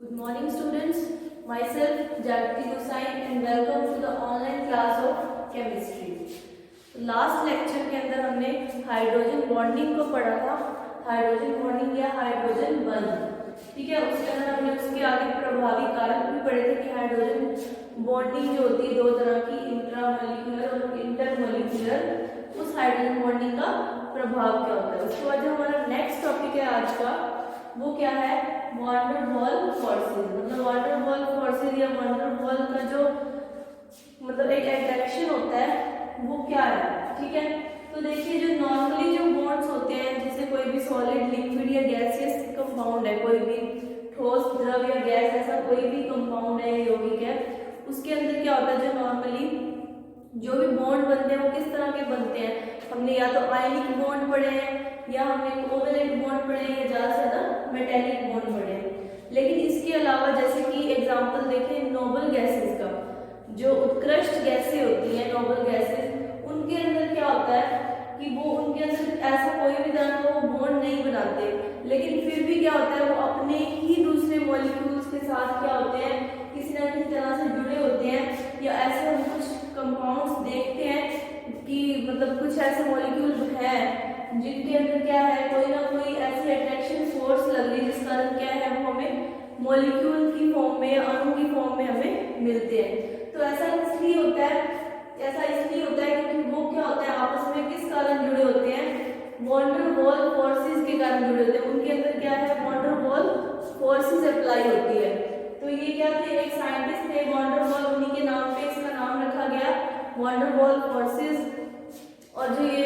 Good morning students, myself Jagti Gosai and welcome to the online class of chemistry. Last lecture के अंदर हमने hydrogen bonding को पढ़ा था, हाइड्रोजन बॉन्डिंग या हाइड्रोजन बंध, ठीक है। उसके अंदर हमने उसके आगे प्रभावी कारक भी पढ़े थे कि हाइड्रोजन बॉन्डिंग जो होती है दो तरह की, इंट्रामोलिकुलर और इंटरमोलिकुलर, उस हाइड्रोजन बॉन्डिंग का प्रभाव क्या होता है। उसके बाद जो हमारा नेक्स्ट टॉपिक है आज का वो क्या है, वान डेर वाल फोर्सेस। मतलब वान डेर वाल फोर्सेस या वान डेर वाल का जो मतलब एक अट्रैक्शन होता है वो क्या है, ठीक है। तो देखिए जो नॉर्मली जो बॉन्ड्स होते हैं, जैसे कोई भी सॉलिड, लिक्विड या गैसियस कंपाउंड है, कोई भी ठोस, द्रव या गैस, ऐसा कोई भी कंपाउंड है, यौगिक है, उसके अंदर क्या होता है, जो नॉर्मली जो भी बॉन्ड बनते हैं वो किस तरह के बनते हैं। हमने या तो आयनिक बॉन्ड पढ़े हैं या हमने कोवेलेंट बॉन्ड पढ़े हैं या ज्यादा से ज्यादा मेटेलिक बॉन्ड पढ़े हैं। लेकिन इसके अलावा जैसे कि एग्जांपल देखें नोबल गैसेस का, जो उत्कृष्ट गैसें होती हैं नोबल गैसेस, उनके अंदर क्या होता है कि वो उनके अंदर ऐसा कोई भी तरह का वो बॉन्ड नहीं बनाते, लेकिन फिर भी क्या होता है वो अपने ही दूसरे मॉलिक्यूल्स के साथ क्या होते हैं, किसी न किसी तरह से जुड़े होते हैं। या ऐसे हम कुछ कंपाउंड्स देखते हैं कि मतलब कुछ ऐसे मॉलिक्यूल्स हैं जिनके अंदर क्या है, कोई ना कोई ऐसी अट्रैक्शन फोर्स लग रही है जिस कारण क्या है वो हमें मॉलिक्यूल की फॉर्म में, अणु की फॉर्म में हमें मिलते हैं। तो ऐसा इसलिए होता है, ऐसा इसलिए होता है क्योंकि वो क्या होता है आपस में किस कारण जुड़े होते हैं, वान डेर वाल फोर्सेस के कारण जुड़े होते हैं। उनके अंदर क्या है, van der Waals forces apply होती है। तो ये क्या थे, एक साइंटिस्ट थे वान डेर वाल, उन्हीं के नाम पे इसका नाम रखा गया वान डेर वाल फोर्सेस। और जो ये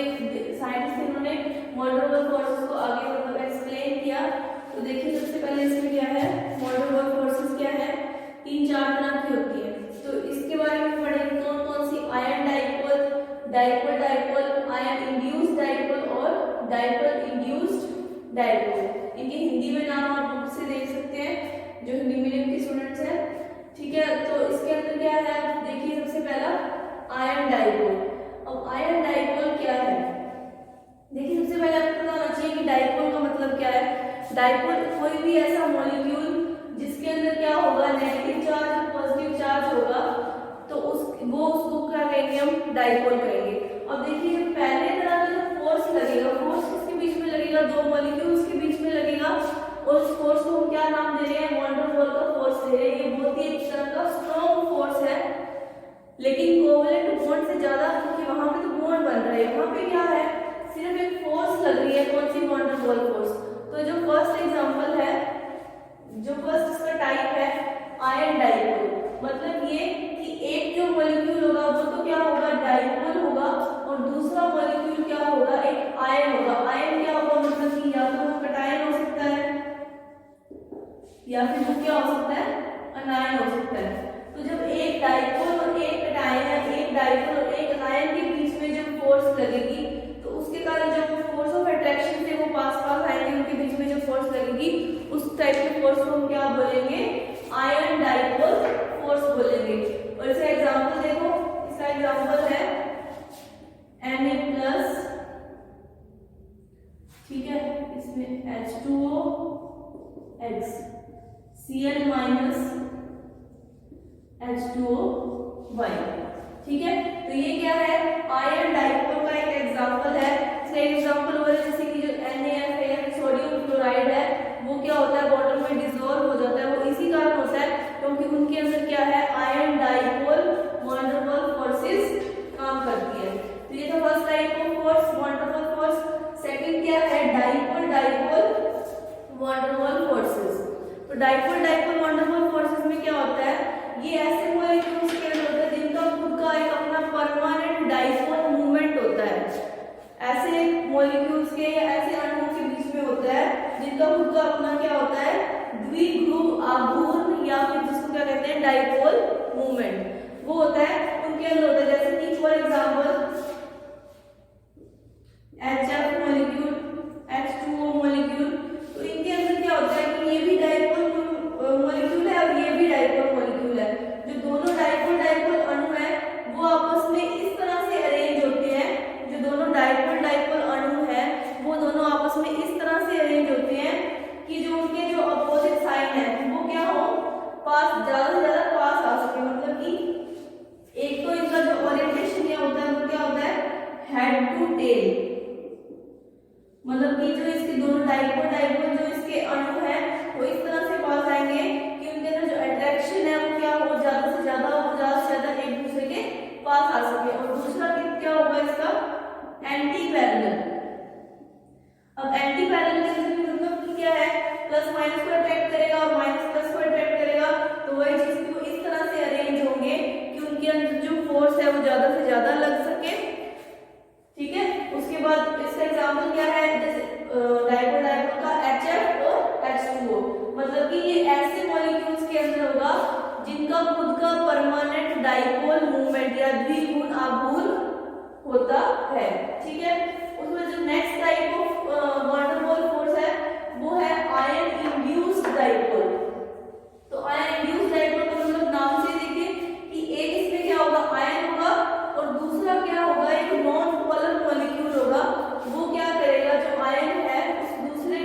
साइंटिस्ट थे उन्होंने वान डेर वाल फोर्सेस को आगे मतलब एक्सप्लेन किया। तो देखिए सबसे पहले इसमें क्या है, वान डेर वाल फोर्सेस क्या है, 3-4 तरह की होती है। तो इसके बारे में पढ़ेंगे कौन कौन सी, ion dipole, dipole dipole, ion induced dipole और डाइपोल इंड्यूस्ड डाइपोल। इनके हिंदी में नाम आप बुक से देख सकते हैं जो हिंदी मीडियम के स्टूडेंट्स हैं, ठीक है। तो इसके अंदर क्या है, देखिए सबसे पहला आयन डाइपोल। अब आयन डाइपोल क्या है, देखिए सबसे पहले आपको पता होना चाहिए कि डाइपोल का मतलब क्या है। डाइपोल कोई भी ऐसा मॉलिक्यूल जिसके अंदर क्या होगा, नेगेटिव चार्ज और पॉजिटिव चार्ज होगा, तो उसको क्या कहेंगे, हम डाइपोल कहेंगे। अब देखिए जो पहले तरह का जो फोर्स लगेगा, फोर्स किसके बीच में लगेगा, दो मॉलिक्यूल्स के बीच में लगेगा, और उस फोर्स को हम क्या नाम दे रहे हैं, वान डेर वाल का फोर्स दे रहे हैं। ये बहुत ही एक तरह का स्ट्रॉन्ग फोर्स है, लेकिन कोवेलेंट बॉन्ड से ज्यादा, क्योंकि वहां पे तो बॉन्ड बन रहा है, वहां पे क्या है सिर्फ एक फोर्स लग रही है, कौन सी, वान डेर वाल फोर्स। तो जो फर्स्ट एग्जांपल है, जो फर्स्ट इसका टाइप है आयन डाइपोल, मतलब ये कि एक जो मॉलिक्यूल होगा वो तो क्या होगा, डाइपोल होगा, और दूसरा मॉलिक्यूल क्या होगा, एक आयन होगा। आयन क्या होगा, मतलब कि या तो वो कटायन हो सकता है या फिर वो क्या हो सकता है, अनायन हो सकता है। तो जब एक डाइपोल और एक कटायन है, एक डाइपोल और एक अनायन के बीच में जब फोर्स लगेगी, तो उसके कारण जब वो फोर्स ऑफ अट्रैक्शन से वो पास आएंगे, उनके बीच में जब फोर्स लगेगी, उस टाइप के फोर्स को हम क्या बोलेंगे, आयन डाइपोल फोर्स बोलेंगे। और इसका एग्जांपल देखो, इसका एग्जांपल है Na+, ठीक है, इसमें H2O X, Cl- H2O Y, ठीक है। तो ये क्या है, आयन डाइपोल का एक एग्जांपल है। इसका एग्जांपल हो रहा है जैसे कि जो NaF है, सोडियम क्लोराइड है, वो क्या होता है वाटर में डिसॉल्व हो जाता है। वो इसी कारण होता है क्योंकि उनके अंदर क्या है, ion dipole van der Waals forces काम करती है। तो ये था first type of force, van der वाल फोर्स। सेकंड क्या है, dipole dipole van der Waals forces. तो dipole dipole van der Waals forces में क्या होता है, ये ऐसे मॉलिक्यूल्स के अंदर होता है जिनका खुद का एक अपना परमानेंट डाइपोल मूवमेंट होता है। ऐसे मॉलिक्यूल्स के या ऐसे अणुओं के बीच में होता है जिनका खुद का अपना क्या होता है, द्विध्रुव आघूर्ण, या फिर जिसको क्या कहते हैं, डाइपोल मूवमेंट, वो होता है उनके अंदर होता है। जैसे कि for example HF molecule, H2O molecule, तो इनके अंदर क्या होता है कि ये भी डाइपोल मॉलिक्यूल है और ये भी डाइपोल मॉलिक्यूल है। जो दोनों डाइपोल डाइपोल अणु है वो आपस में इस तरह से अरेंज होते हैं, जो दोनों डाइपोल डाइपोल अणु है वो दोनों आपस में इस तरह से अरेंज होते हैं कि जो उनके जो अपोजिट साइन है वो क्या हो, पास, ज्यादा से ज्यादा पास आ सके, मतलब कि एक तो इनका जो ओरिएंटेशन क्या होता है वो क्या होता है, हेड टू टेल, मतलब कि जो इसके दोनों डाइपोल जो इसके अणु है वो इस तरह से पास आएंगे कि उनके अंदर जो अट्रैक्शन है वो क्या हो, ज्यादा से ज्यादा एक दूसरे के पास आ सके। और दूसरा क्या होगा इसका, एंटी पैरेलल। अब एंटी पैरेलल के मतलब कि क्या है, प्लस माइनस को अट्रैक्ट करेगा और माइनस प्लस को अट्रैक्ट करेगा, तो वही चीज को इस तरह से अरेंज होंगे कि उनके अंदर जो फोर्स है वो ज्यादा से ज्यादा लग सके, ठीक है। उसके बाद इसका एग्जांपल क्या है, जैसे डाइपोल का HF और H2O, मतलब कि ये ऐसे मॉलिक्यूल्स के अंदर होगा जिनका खुद का परमानेंट डाइपोल मूवमेंट या द्विगुण आघूर्ण होता है, ठीक है। उसमें जो next type of Van der Waals force है वो है आयन इंड्यूस्ड डाइपोल। तो आयन इंड्यूस्ड डाइपोल का मतलब नाम से देखिए कि एक इसमें क्या होगा, आयन होगा, और दूसरा क्या होगा, एक नॉन पोलर मॉलिक्यूल होगा। वो क्या करेगा, जो आयन है उस दूसरे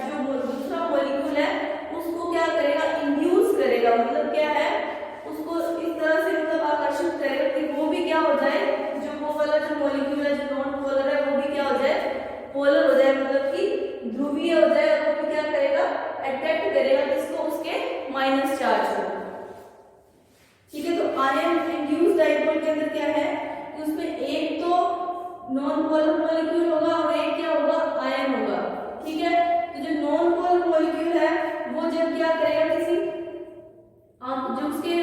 जो दूसरा मॉलिक्यूल है उसको क्या करेगा, इंड्यूस करेगा, मतलब क्या है, उसको इस तरह से मतलब आकर्षित करेगा कि वो भी क्या हो जाए, जो वो वाला जो मॉलिक्यूल है जो नॉन पोलर है वो भी क्या हो जाए, पोलर हो जाए, मतलब कि ध्रुवीय हो जाए, और वो भी क्या करेगा, अट्रैक्ट करेगा किसको, उसके माइनस चार्ज को, ठीक है। तो आयन इंड्यूस्ड डाइपोल के अंदर क्या है कि उसमें एक तो नॉन पोलर मॉलिक्यूल होगा और एक क्या होगा, आयन होगा, ठीक है। तो जो नॉन पोलर मॉलिक्यूल है वो जब क्या करेगा, किसी जो उसके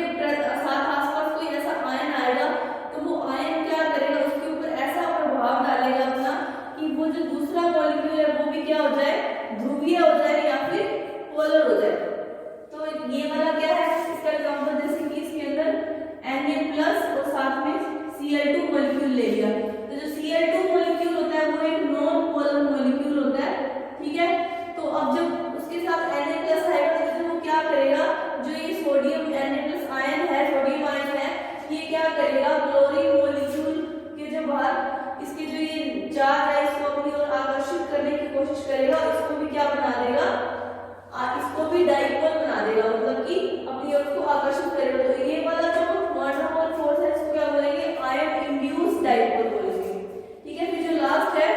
साथ आसपास कोई ऐसा आयन आएगा तो वो आयन क्या करेगा, उसके ऊपर ऐसा प्रभाव डालेगा अपना कि वो जो दूसरा मॉलिक्यूल है वो भी क्या हो जाए, ध्रुवीय हो जाए या फिर पोलर हो जाए। तो ये वाला क्या है, इसका एग्जांपल जैसे कि इसके अंदर Na+ और साथ में Cl2 मॉलिक्यूल ले लिया, तो जो Cl2 मॉलिक्यूल होता है वो एक नॉन पोलर मॉलिक्यूल होता है, ठीक है। तो अब जब उसके साथ Na+ आएगा तो वो क्या करेगा, जो ये सोडियम Na+ आयन है, सोडियम आयन है, ये क्या करेगा, क्लोरीन मॉलिक्यूल के जो बाहर इसके जो ये चार्ज है इसको अपनी ओर आकर्षित करने की कोशिश करेगा, इसको भी क्या बना देगा, इसको भी डाइपोल बना देगा, मतलब कि अपनी ओर को आकर्षित करेगा। तो ये वाला जो वान डेर वाल्स फोर्स है इसको क्या बोलेंगे, आयन इंड्यूस्ड डाइपोल बोलेंगे, ठीक है। फिर जो लास्ट है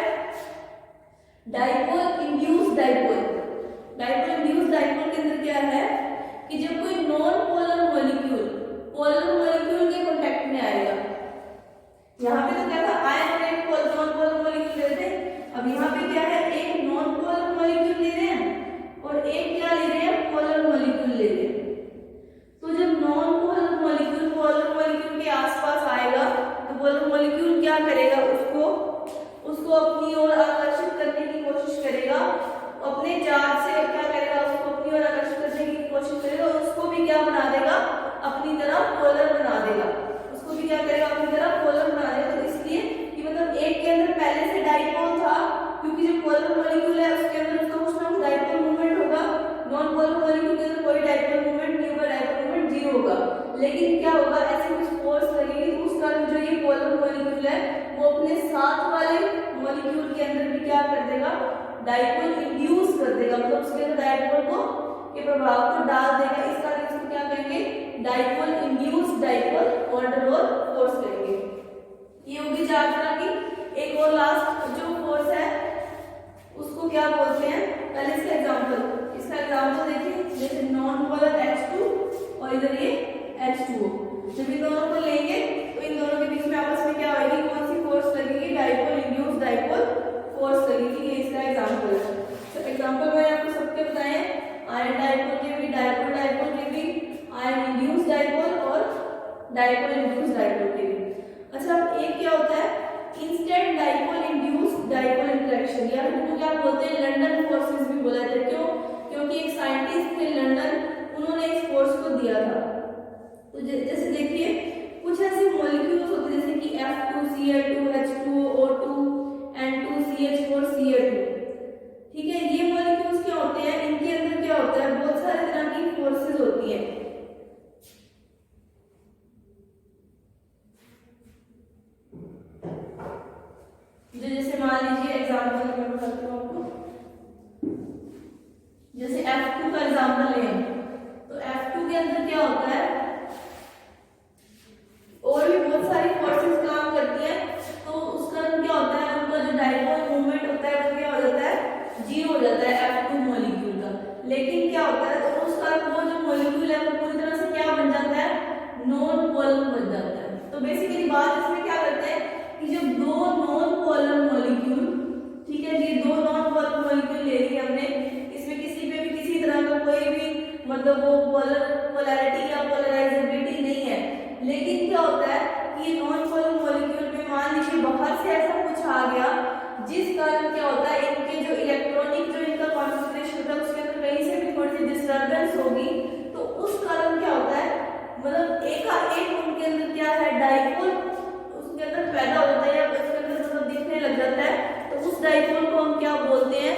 dipole induced dipole. Dipole induced dipole के अंदर क्या है कि जब कोई non polar molecule polar molecule के कांटेक्ट में आएगा, यहाँ पे तो क्या था, आयन और एक नॉन पोलर मॉलिक्यूल लेते हैं, अब यहाँ पे क्या है, एक नॉन पोलर मॉलिक्यूल ले रहे हैं और एक क्या ले रहे हैं, पोलर मॉलिक्यूल ले रहे हैं। तो जब non polar molecule polar molecule के आसपास आएगा तो पोलर मॉलिक्यूल क्या करेगा, उसको अपनी ओर आकर्षित करने की कोशिश करेगा, अपने चार्ज से क्या करेगा, उसको अपनी ओर आकर्षित करने की कोशिश करेगा और उसको भी क्या बना देगा, अपनी तरह पोलर बना देगा, उसको भी क्या करेगा, अपनी तरह पोलर बना देगा। तो इसलिए कि मतलब एक के अंदर पहले से डाइपोल था, क्योंकि जो पोलर मॉलिक्यूल है उसके अंदर उसका कुछ ना कुछ डाइपोल मूवमेंट होगा, नॉन पोलर मॉलिक्यूल के अंदर कोई डाइपोल मूवमेंट नहीं होगा, डाइपोल मूवमेंट जीरो होगा। लेकिन क्या होगा, ऐसे कुछ फोर्स लगेगी तो उस कारण जो ये पोलर मॉलिक्यूल है वो अपने साथ वाले मॉलिक्यूल के अंदर भी क्या कर देगा, डाइपोल इंड्यूस कर देगा, मतलब उसके अंदर डाइपोल को के प्रभाव को डाल देगा। इस कारण इसको क्या कहेंगे, डाइपोल इंड्यूस्ड डाइपोल वान डेर वाल्स फोर्स कहेंगे। ये होगी चार तरह की। एक और लास्ट जो फोर्स है उसको क्या बोलते हैं, पहले इसका एग्जांपल देखिए, जैसे नॉन पोलर H2 और इधर ये H2O, जब इन दोनों को लेंगे तो इन दोनों के बीच में आपस में क्या होगी, कौन सी फोर्स लगेगी, डाइपोल इंड्यूस्ड डाइपोल फोर्स लगेगी। ये इसका एग्जांपल है। तो एग्जांपल मैंने आपको सबके बताए, आयन डाइपोल के भी, डाइपोल के भी, आयन इंड्यूस्ड डाइपोल और डाइपोल इंड्यूस्ड डाइपोल के भी। अच्छा, अब एक क्या होता है, instant dipole induced dipole interaction, या उनको क्या बोलते हैं, लंदन फोर्सेस भी बोला जाता है। क्यों, क्योंकि एक साइंटिस्ट थे लंदन, उन्होंने इस फोर्स को दिया था। तो जैसे देखिए कुछ ऐसे मॉलिक्यूल्स होते हैं जैसे कि F2Cl2 H2O2 N2CH4 Cl2, ठीक है। ये मॉलिक्यूल्स क्या होते हैं, इनके अंदर क्या होता है, बहुत सारे तरह की फोर्सेस होती हैं। होता है तो उसका वो जो मॉलिक्यूल है वो पूरी तरह से क्या बन जाता है, नॉन पोलर बन जाता है। तो बेसिकली बात इसमें क्या करते हैं कि जब दो नॉन पोलर मॉलिक्यूल, ठीक है, ये दो नॉन पोलर मॉलिक्यूल ले लिए हमने, इसमें किसी पे भी किसी तरह का कोई भी मतलब वो पोलैरिटी या पोलराइजेबिलिटी नहीं है, लेकिन क्या होता है कि ये नॉन पोलर मॉलिक्यूल में मान लीजिए बाहर से ऐसा कुछ आ गया जिस कारण क्या होता है इनके जो इलेक्ट्रॉनिक जो इनका कॉन्फिगरेशन होता है उसके अंदर कहीं से भी थोड़ी सी डिस्टर्बेंस होगी, तो उस कारण क्या होता है मतलब एक उनके अंदर क्या है डाइपोल उसके अंदर पैदा होता है या उसके अंदर मतलब दिखने लग जाता है, तो उस डाइपोल को हम क्या बोलते हैं,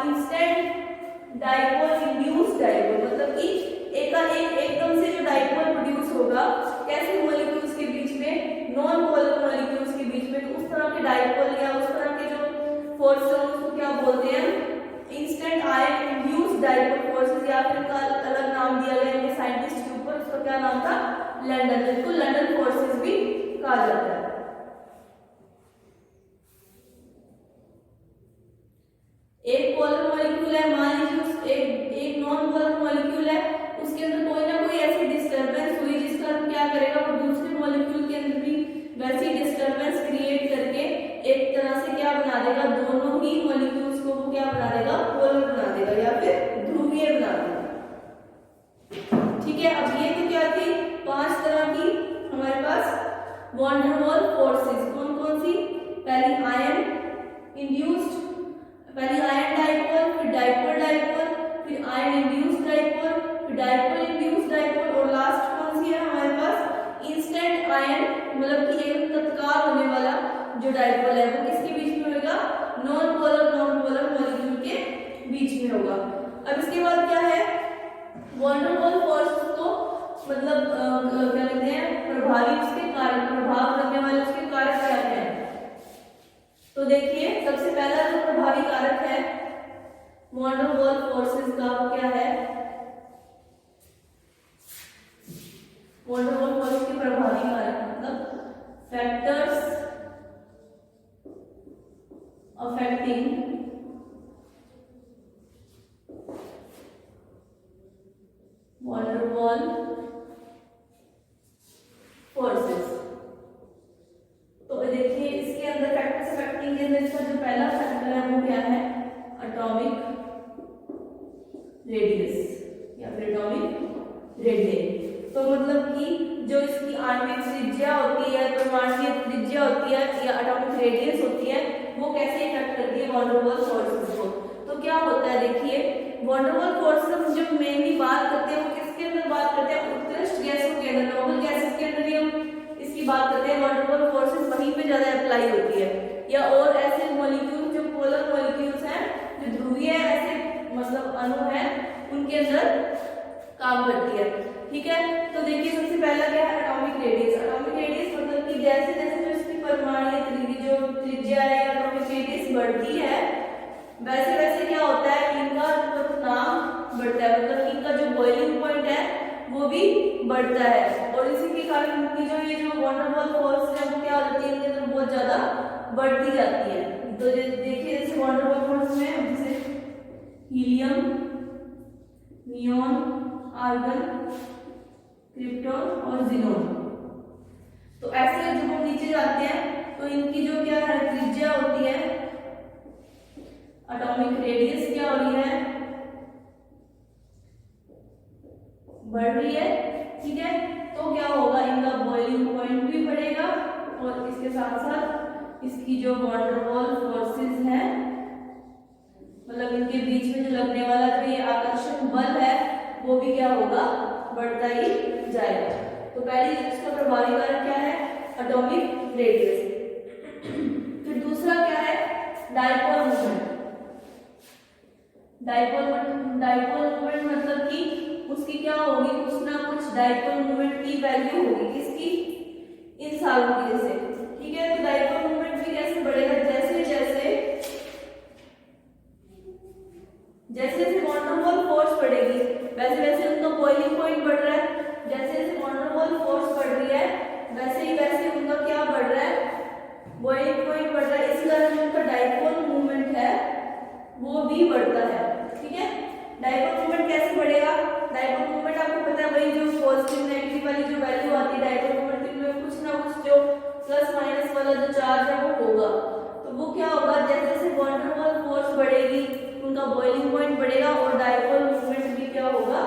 इंस्टेंट डाइपोल इंड्यूस्ड डाइपोल। मतलब कि एकदम से जो डाइपोल प्रोड्यूस होगा कैसे मॉलिक्यूल्स के बीच में, नॉन पोलर मॉलिक्यूल्स के बीच में, तो उस तरह के डाइपोल या उस तरह के जो फोर्स है उसको क्या बोलते हैं, instant ion induced dipole forces, या फिर का अलग नाम दिया गया है साइंटिस्ट के ऊपर, उसका क्या नाम था, लंदन, जिसको लंदन फोर्सेस भी कहा जाता है। एक पोलर मॉलिक्यूल है, मान लीजिए एक नॉन पोलर मॉलिक्यूल है, उसके अंदर कोई ना कोई ऐसी डिस्टर्बेंस हुई जिस कारण क्या करेगा वो दूसरे मॉलिक्यूल के अंदर भी वैसी डिस्टर्बेंस क्रिएट करके एक तरह से क्या बना देगा, दोनों ही मॉलिक्यूल्स को वो क्या बना देगा, पोलर बना देगा या फिर ध्रुवीय बना देगा। ठीक है, अब ये तो क्या थी 5 तरह की हमारे पास वॉन डेर वाल फोर्सेस, कौन कौन सी, पहली आयन इंड्यूस्ड, पहली आयन डाइपोल, फिर डाइपोल डाइपोल, फिर आयन इंड्यूस्ड डाइपोल, फिर डाइपोल इंड्यूस्ड डाइपोल, और लास्ट कौन सी है हमारे पास इंस्टेंट आयन, मतलब कि एक तत्काल होने वाला जो डाइपोल है वो किसके बीच में होगा, नॉन पोलर मॉलिक्यूल के बीच में होगा। अब इसके बाद क्या है, वॉन डेर वाल फोर्स को मतलब क्या कहते हैं, प्रभावी उसके कारक, प्रभाव करने वाले उसके कारक क्या है, तो देखिए सबसे पहला जो प्रभावी कारक है वॉन डेर वाल फोर्सेस का वो क्या है, वॉन डेर वाल फोर्स के प्रभावी कारक मतलब factors affecting Van der Waals forces. तो देखिए इसके अंदर फैक्टर्स अफेक्टिंग के अंदर इसका जो पहला फैक्टर है वो क्या है, एटॉमिक रेडियस या फिर एटॉमिक रेडियस। तो मतलब कि जो इसकी आणविक त्रिज्या होती है, परमाणुकीय त्रिज्या होती है या एटॉमिक रेडियस होती है, वो कैसे इफेक्ट करती है वॉन डेर वाल फोर्सेस को। तो क्या होता है देखिए, वॉन डेर वाल फोर्सेस हम जब मेनली बात करते हैं वो किसके अंदर बात करते हैं, उत्कृष्ट गैसों के अंदर, नोबल गैसेस के अंदर ही हम इसकी बात करते हैं, वॉन डेर वाल फोर्सेस वहीं पे ज्यादा अप्लाई होती है, या और ऐसे मॉलिक्यूल जो पोलर मॉलिक्यूल्स हैं जो ध्रुवीय ऐसे मतलब अणु है उनके अंदर काम करती है। ठीक है, तो देखिए सबसे पहला क्या है, एटॉमिक रेडियस। एटॉमिक रेडियस मतलब कि जैसे जैसे जो इसकी परमाणुकीय जो त्रिज्या है या एटॉमिक रेडियस बढ़ती है वैसे वैसे क्या होता है, इनका नाम बढ़ता है, मतलब इनका जो बॉइलिंग पॉइंट है वो भी बढ़ता है, और इसी के कारण इनकी जो ये जो वॉन डेर वाल फोर्स है वो क्या होती है, इनके अंदर बहुत ज्यादा बढ़ती जाती है। तो देखिए जैसे वॉन डेर वाल फोर्स में जैसे हीलियम, नियॉन, आर्गन, क्रिप्टॉन और ज़ीनॉन, तो ऐसे जब हम नीचे जाते हैं तो इनकी जो क्या है त्रिज्या होती है, एटॉमिक रेडियस क्या हो रही है, बढ़ रही है। ठीक है, तो क्या होगा, इनका बॉइलिंग पॉइंट भी बढ़ेगा, और इसके साथ साथ इसकी जो वॉन डेर वाल फोर्सेस है मतलब इनके बीच में जो लगने वाला जो ये आकर्षण बल है वो भी क्या होगा, बढ़ता ही जाएगा। तो पहली इसका प्रभावी कारक क्या है, एटॉमिक रेडियस। फिर दूसरा क्या है, डाइपोल मोमेंट। डाइपोल मोमेंट मतलब कि उसकी क्या होगी, कुछ ना कुछ डाइपोल मोमेंट की वैल्यू होगी, किसकी, इन सालों की जैसे। ठीक है, तो डाइपोल मोमेंट भी कैसे बढ़ेगा, जैसे जैसे वॉन डेर वाल फोर्स बढ़ेगी वैसे वैसे उनका बॉइलिंग पॉइंट बढ़ रहा है, जैसे जैसे वॉन डेर वाल फोर्स बढ़ रही है वैसे उनका क्या बढ़ रहा है, बॉइलिंग पॉइंट बढ़ रहा है, इस कारण उनका डाइपोल मूवमेंट है वो भी बढ़ता है। ठीक है, डाइपोल मोमेंट कैसे बढ़ेगा? डाइपोल मोमेंट आपको पता है वही जो पॉजिटिव नेगेटिव वाली जो वैल्यू आती है डाइपोल मोमेंट में कुछ ना कुछ जो प्लस माइनस वाला जो चार्ज है वो होगा। तो वो क्या होगा, जैसे जैसे वॉन डेर वाल फोर्स बढ़ेगी उनका बॉइलिंग पॉइंट बढ़ेगा और डाइपोल मोमेंट भी क्या होगा,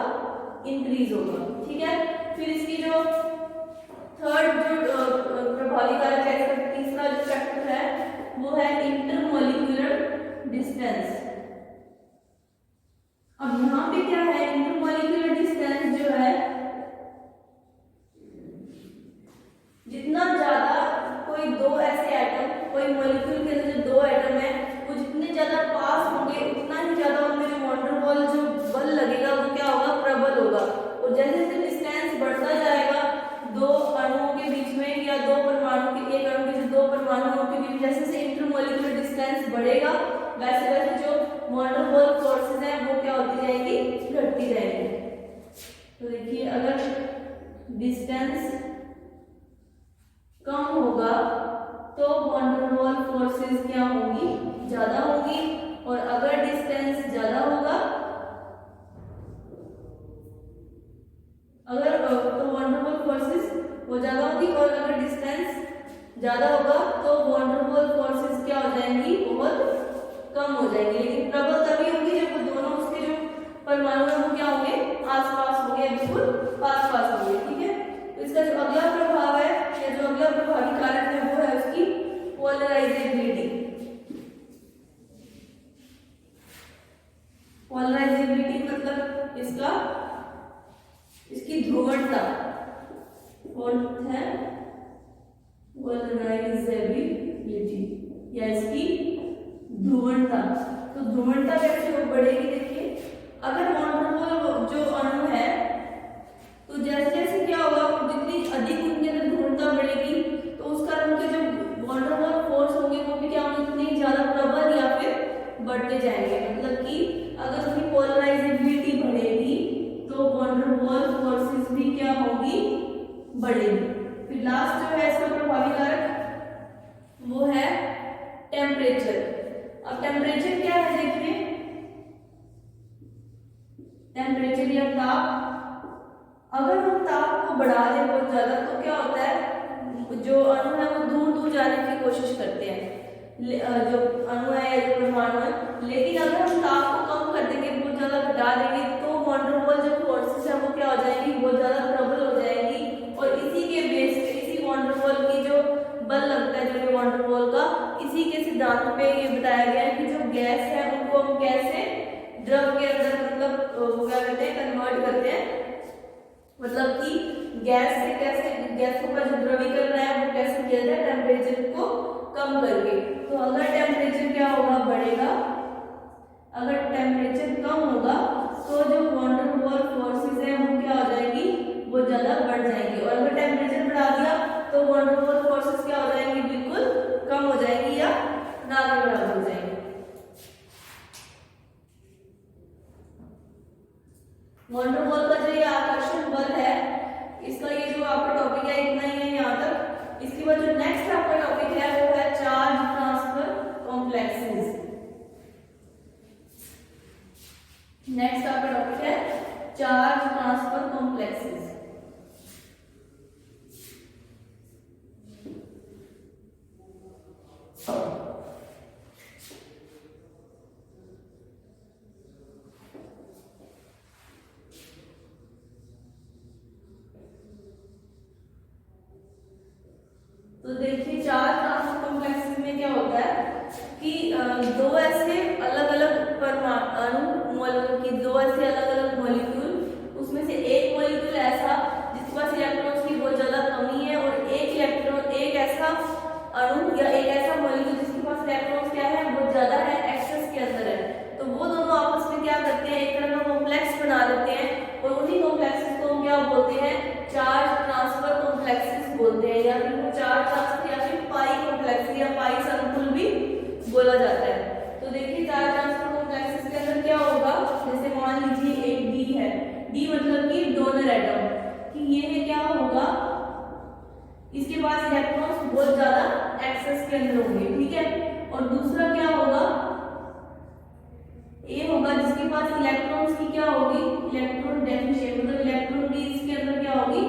इंक्रीज होगा। ठीक है, फिर इसकी जो थर्ड जो प्रभावी कारक है, इसका तीसरा जो फैक्टर है वो है इंटरमॉलिक्यूलर डिस्टेंस। अब यहाँ पे क्या है, इंटरमॉलिक्यूलर डिस्टेंस जो है, जितना ज्यादा कोई दो ऐसे एटम, कोई मॉलिक्यूल के अंदर जो दो एटम है वो जितने ज्यादा पास होंगे उतना ही ज्यादा उनमें जो वॉन डेर वाल जो बल लगेगा वो क्या होगा, प्रबल होगा। और जैसे जैसे डिस्टेंस बढ़ता जाएगा दो अणुओं के बीच में या दो परमाणु के, एक अणु के जो दो परमाणुओं के बीच, जैसे जैसे इंटरमॉलिक्यूलर डिस्टेंस बढ़ेगा वैसे वैसे जो वॉन डेर वाल फोर्सेस हैं वो क्या होती जाएगी, घटती जाएगी। तो देखिए अगर डिस्टेंस कम होगा तो वॉन डेर वाल फोर्सेस क्या होंगी, ज्यादा होंगी। और अगर डिस्टेंस ज्यादा होगा, अगर तो वॉन डेर वाल फोर्सेस वो ज्यादा होगी, और अगर डिस्टेंस ज्यादा होगा तो वॉन डेर वाल फोर्सेस क्या हो जाएंगी, बहुत कम हो जाएंगी। लेकिन प्रबल तभी होगी जब वो दोनों उसके जो परमाणु है वो क्या होंगे, आसपास होंगे, बिल्कुल पास पास होंगे। ठीक है, तो इसका जो अगला प्रभाव है या जो अगला प्रभावी कारक है वो है उसकी पोलराइजेबिलिटी। पोलराइजेबिलिटी मतलब इसकी ध्रुवणता है पोलराइजेबिलिटी या इसकी ध्रुवणता। तो ध्रुवणता कैसे बढ़ेगी, देखिए अगर वॉन डेर वाल जो अणु है तो जैसे जैसे क्या होगा, जितनी अधिक उनके अंदर ध्रुवणता बढ़ेगी तो उस कारण के जो वॉन डेर वाल फोर्स होंगे वो भी क्या होंगे, उतनी ज्यादा प्रबल या फिर बढ़ते जाएंगे। मतलब कि अगर उसकी पोलराइजेबिलिटी बढ़ेगी तो वॉन डेर वाल फोर्सेस भी क्या होगी, बढ़ेगी। फिर लास्ट जो है इसका प्रभावी कारक वो है टेम्परेचर। अब टेम्परेचर क्या है, देखिए टेम्परेचर या ताप, अगर हम ताप को बढ़ा दें बहुत ज्यादा तो क्या होता है, जो अणु है वो दूर दूर जाने की कोशिश करते हैं, जो अणु है या जो परमाणु है। लेकिन अगर हम ताप को कम कर देंगे, बहुत ज्यादा घटा देंगे, तो वॉन डेर वाल जो फोर्सेस है वो क्या हो जाएंगी, बहुत ज्यादा प्रबल हो जाएंगी। और इसी के बेस पे, इसी वॉन डेर वाल की जो बल लगता है जो वॉन डेर वाल का, इसी के सिद्धांत पे ये बताया गया है कि जो गैस है उनको हम कैसे द्रव के अंदर, मतलब वो क्या कहते हैं, कन्वर्ट करते हैं। मतलब कि गैस से कैसे, गैसों का जो द्रवीकरण है वो कैसे किया जाए, टेम्परेचर को कम करके। तो अगर टेम्परेचर क्या होगा, बढ़ेगा, अगर टेम्परेचर कम होगा तो जो वॉन डेर वाल फोर्सेस है वो क्या हो जाएगी, वो ज्यादा बढ़ जाएंगी। और अगर टेम्परेचर बढ़ा दिया तो वॉन डेर वाल फोर्सेस क्या हो जाएंगी, बिल्कुल कम हो जाएंगी या ना के बराबर हो जाएंगी। वॉन डेर वाल का जो ये आकर्षण बल है, इसका ये जो आपका टॉपिक है इतना ही है यहाँ तक। इसके बाद जो नेक्स्ट आपका टॉपिक है वो है चार्ज ट्रांसफर कॉम्प्लेक्सेस। नेक्स्ट आपका टॉपिक है चार्ज ट्रांसफर कॉम्प्लेक्सेस। तो देखिए चार्ज ट्रांसफर कॉम्प्लेक्सेस में क्या होता है कि दो ऐसे अलग अलग परमाणु की, दो ऐसे अलग अलग मॉलिक्यूल, उसमें से एक मॉलिक्यूल ऐसा जिसके पास इलेक्ट्रॉन्स की बहुत ज्यादा कमी है, और एक ऐसा अणु या एक ऐसा मॉलिक्यूल जिसके पास इलेक्ट्रॉन्स क्या है, बहुत ज्यादा है, एक्सेस के अंदर है। तो वो दोनों आपस में क्या करते हैं, एक तरह का कॉम्प्लेक्स बना देते हैं, और उन्हीं कॉम्प्लेक्सेस को हम क्या बोलते हैं, चार्ज ट्रांसफर कॉम्प्लेक्सेस बोलते हैं, या फिर चार्ज ट्रांसफर या फिर पाई कॉम्प्लेक्स या पाई संकुल भी बोला जाता है। तो देखिए चार्ज ट्रांसफर कॉम्प्लेक्सेस के अंदर क्या होगा, जैसे मान लीजिए एक डी है, डी मतलब कि डोनर एटम, कि ये क्या होगा, इसके पास इलेक्ट्रॉन्स बहुत ज्यादा एक्सेस के अंदर होंगे, ठीक है। और दूसरा क्या होगा, ए होगा जिसके पास इलेक्ट्रॉन्स की होगी, इलेक्ट्रॉन डेफिशिएंट, मतलब इलेक्ट्रॉन की इसके अंदर क्या होगी,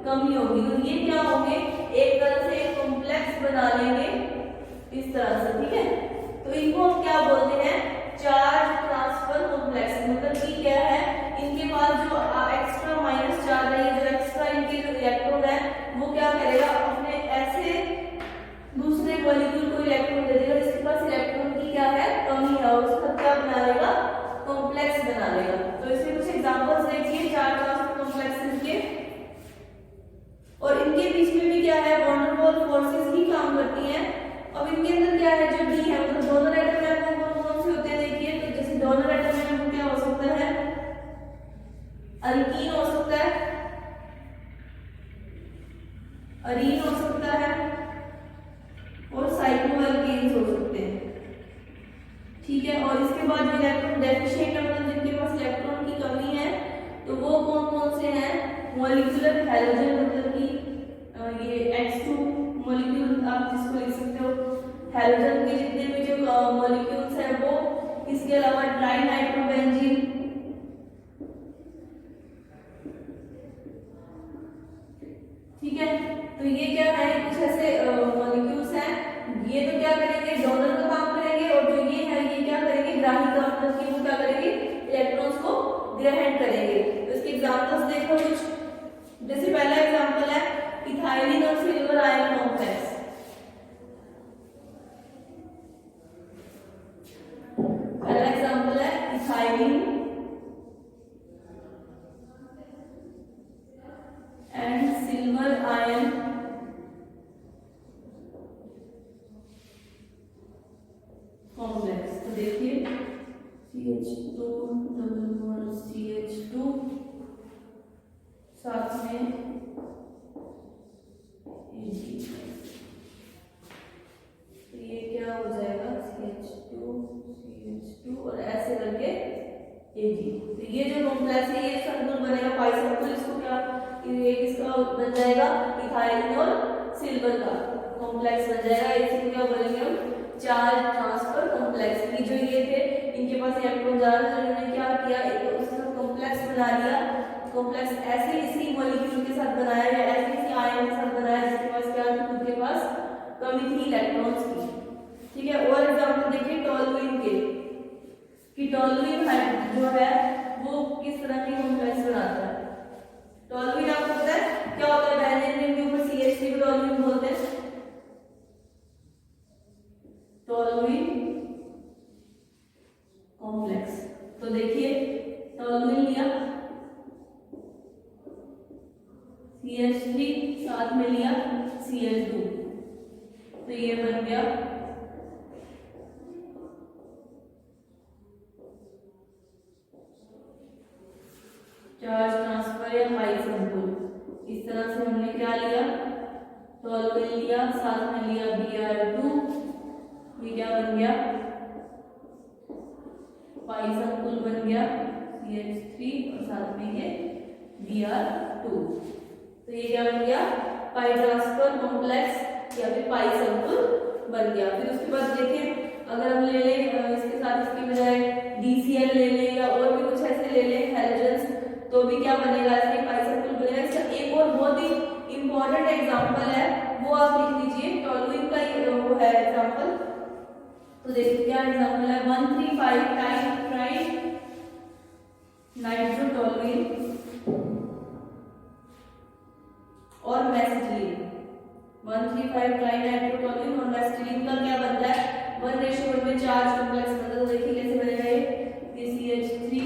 कमी होगी। तो ये क्या होंगे, एक तरह से एक कॉम्प्लेक्स बना लेंगे इस तरह से, ठीक है। तो इनको हम क्या बोलते हैं, चार्ज ट्रांसफर कॉम्प्लेक्स। मतलब कि क्या है, इनके पास जो एक्स्ट्रा माइनस चार्ज है, जो एक्स्ट्रा इनके जो इलेक्ट्रॉन है, वो क्या करेगा, अपने ऐसे दूसरे मॉलिक्यूल को इलेक्ट्रॉन दे देगा जिसके पास इलेक्ट्रॉन की क्या है, कमी है, और उसका क्या बना लेगा, कॉम्प्लेक्स बना लेगा। तो इसके कुछ एग्जांपल्स देखिए चार्ज ट्रांसफर कॉम्प्लेक्सेस के। और इनके बीच में भी क्या है, वैन डर वाल्स फोर्सेस ही काम करती हैं। अब इनके अंदर क्या है, जो डी है, मतलब डोनर एटम है, वो कौन से होते हैं देखिए। तो जैसे डोनर एटम है वो क्या हो सकता है, अल्कीन हो सकता है, अरीन हो सकता है, और साइक्लोअल्केन्स हो सकते हैं, ठीक है। और इसके बाद जो इलेक्ट्रॉन डेफिशिएंट है, मतलब जिनके पास इलेक्ट्रॉन की कमी है, तो वो कौन कौन से हैं, मॉलिक्यूलर हैलोजन, मतलब कि ये H2 मॉलिक्यूल आप जिसको लिख सकते हो, हैलोजन के जितने भी जो मॉलिक्यूल्स हैं वो। इसके अलावा ट्राई नाइट्रोबेंजीन, ठीक है। तो ये क्या है, कुछ ऐसे मॉलिक्यूल्स हैं, ये तो क्या करेंगे, डोनर का काम करेंगे, और जो ये है ये क्या करेंगे, ग्राही का, मतलब कि वो क्या करेंगे, इलेक्ट्रॉन्स को ग्रहण करेंगे। तो इसके एग्जांपल्स देखो कुछ। जैसे पहला एग्जांपल है इथाइलिन और सिल्वर आयन कॉम्प्लेक्स। पहला एग्जांपल है ethylene and silver ion complex. तो देखिए CH2 डबल बॉन्ड CH2, साथ में Ag। तो ये क्या हो जाएगा, CH2 और ऐसे करके Ag। तो ये जो कॉम्प्लेक्स है ये सर्कल बनेगा, पाई सर्कल। इसको क्या, ये किसका बन जाएगा, इथाइलिन और सिल्वर का कॉम्प्लेक्स बन जाएगा। इसको क्या बोलेंगे हम, चार्ज ट्रांसफर कॉम्प्लेक्स। ये जो ये थे, इनके पास इलेक्ट्रॉन जा रहा है, इन्होंने क्या किया, एक उसका कॉम्प्लेक्स बना लिया। कॉम्प्लेक्स ऐसे इसी मॉलिक्यूल के साथ बनाया या ऐसे इसी आयन के साथ बनाया जिसके पास क्या थी, उनके पास कमी थी इलेक्ट्रॉन्स की, ठीक है। और एग्जांपल देखिए टोलुइन के, कि टोलुइन जो है वो किस तरह की कॉम्प्लेक्स बनाता है। टोलुइन आपको पता है क्या होता है, बेंजीन के ऊपर CH3 को टोलुइन बोलते हैं, टोलुइन कॉम्प्लेक्स। तो देखिए टोलुइन लिया, CH3 साथ में लिया Cl2, तो ये बन गया चार्ज ट्रांसफर या पाई संकुल। इस तरह से हमने क्या लिया, टोलुइन लिया, साथ में लिया Br2, ये क्या बन गया, पाई संकुल बन गया CH3 और साथ में ये Br2। तो ये क्या बन गया, पाई ट्रांसफर कॉम्प्लेक्स या फिर पाई संकुल बन गया। फिर उसके बाद देखिए अगर हम ले लें इसके साथ इसकी बजाय DCl ले लें या और भी कुछ ऐसे ले लें हैलोजेंस, तो भी क्या बनेगा, इसके पाई सर्कल बनेगा। इसका एक और बहुत ही इंपॉर्टेंट एग्जांपल है, वो आप लिख लीजिए, टोलुइन का वो है एग्जांपल। तो देखिए क्या एग्जांपल है, 135 ट्राई नाइट्रोटोलुइन और मेसिटिलीन। 135 ट्राई नाइट्रोटोलुइन और मेसिटिलीन का क्या बनता है, 1:1 में चार्ज कॉम्प्लेक्स बनता है। तो देखिए कैसे बनेगा ये CH3।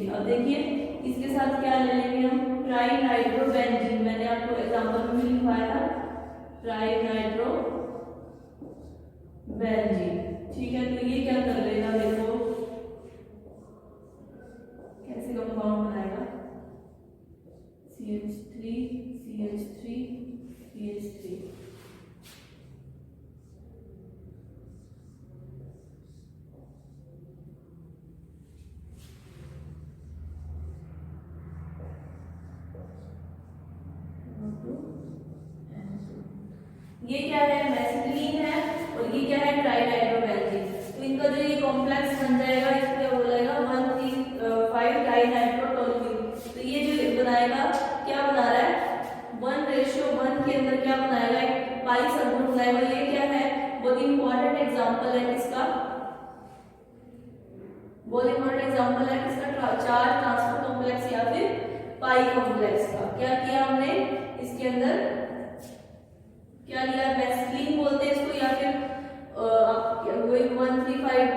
अब देखिए इसके साथ क्या ले लेंगे हम, ट्राई नाइट्रोबेंजीन। मैंने आपको एग्जांपल में लिखवाया था ट्राई नाइट्रोबेंजीन, ठीक है। तो ये क्या कर लेगा, देखो कैसे कंपाउंड बनाएगा, CH3 CH3 CH3। ये क्या है, मेसिटिलीन है, और ये क्या है, ट्राई नाइट्रोबेंजीन। तो इनका जो ये कॉम्प्लेक्स बन जाएगा, इसको क्या बोला ट्राइनाइट्रोटोलुइन। तो ये जो बनाएगा क्या बना रहा है 1:1 के अंदर क्या बनाएगा एक पाई संतुलन बनाएगा। ये क्या है बहुत इंपॉर्टेंट एग्जांपल है किसका, बहुत इंपॉर्टेंट एग्जांपल है किसका, चार्ज ट्रांसफर कॉम्प्लेक्स या फिर पाई कॉम्प्लेक्स का। क्या किया हमने इसके अंदर, क्या लिया बेस्लीन बोलते हैं इसको, या फिर वही 135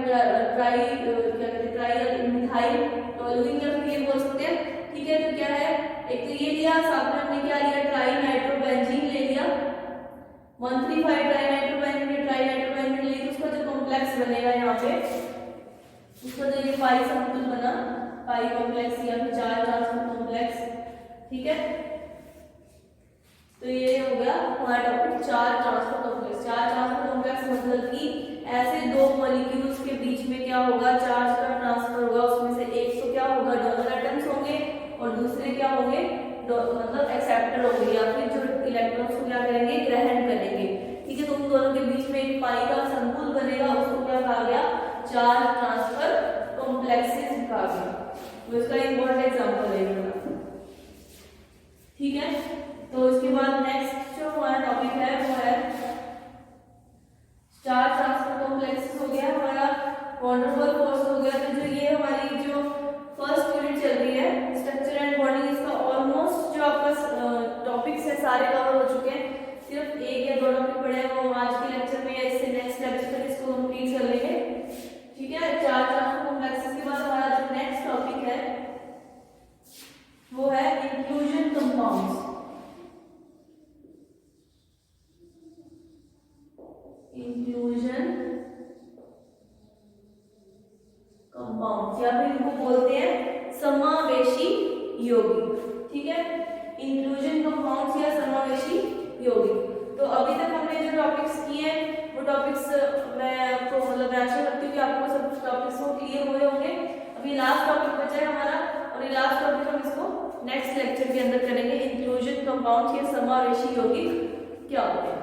ट्राई मिथाइल टोलुइन या फिर ये बोल सकते हैं। ठीक है, तो क्या है एक तो ये लिया, साथ में हमने क्या लिया ट्राई नाइट्रोबेंजीन ले लिया, 135 ट्राई नाइट्रोबेंजीन ले, उसका जो कॉम्प्लेक्स बनेगा यहाँ पे उसका जो ये पाई संतुलन बना पाई कॉम्प्लेक्स या फिर चार्ज ट्रांसफर कॉम्प्लेक्स। ठीक है, तो ये हो गया हमारा topic charge transfer complex. Charge transfer complex मतलब कि ऐसे दो मॉलिक्यूल्स के बीच में क्या होगा चार्ज का ट्रांसफर होगा, उसमें से एक तो क्या होगा डोनर एटम्स होंगे और दूसरे क्या होंगे मतलब एक्सेप्टर होंगे, या फिर जो इलेक्ट्रॉन्स को क्या करेंगे ग्रहण करेंगे। ठीक है, तो उन दोनों के बीच में एक पाई का संकुल बनेगा, उसको क्या कहा गया चार्ज ट्रांसफर कॉम्प्लेक्सेस कहा गया। तो इसका इंपॉर्टेंट एग्जांपल है। ठीक है, तो इसके बाद नेक्स्ट जो हमारा टॉपिक है वो है चार्ज ट्रांसफर कॉम्प्लेक्सेस हो गया, हमारा वॉन डेर वाल फोर्स हो गया। तो जो ये हमारी जो फर्स्ट यूनिट चल रही है स्ट्रक्चर एंड बॉन्डिंग, इसका ऑलमोस्ट जो आपका टॉपिक्स है सारे कवर हो चुके हैं, सिर्फ एक या दो टॉपिक पड़े हैं, वो आज के लेक्चर में या इससे नेक्स्ट लेक्चर में इसको कंप्लीट कर लेंगे। ठीक है, चार्ज ट्रांसफर कॉम्प्लेक्सेस के बाद हमारा जो नेक्स्ट टॉपिक है वो है इंक्लूजन कंपाउंड्स। इंक्लूजन कंपाउंड्स या फिर इनको बोलते हैं समावेशी यौगिक। ठीक है, इंक्लूजन कंपाउंड्स या समावेशी यौगिक। तो अभी तक हमने जो टॉपिक्स किए हैं वो टॉपिक्स मैं आपको मतलब आशा करती हूँ कि आपको सब टॉपिक्स को क्लियर हुए होंगे। अभी लास्ट टॉपिक बचा है हमारा, और ये लास्ट टॉपिक हम इसको नेक्स्ट लेक्चर के अंदर करेंगे, इंक्लूजन कंपाउंड्स या समावेशी यौगिक क्या होते हैं।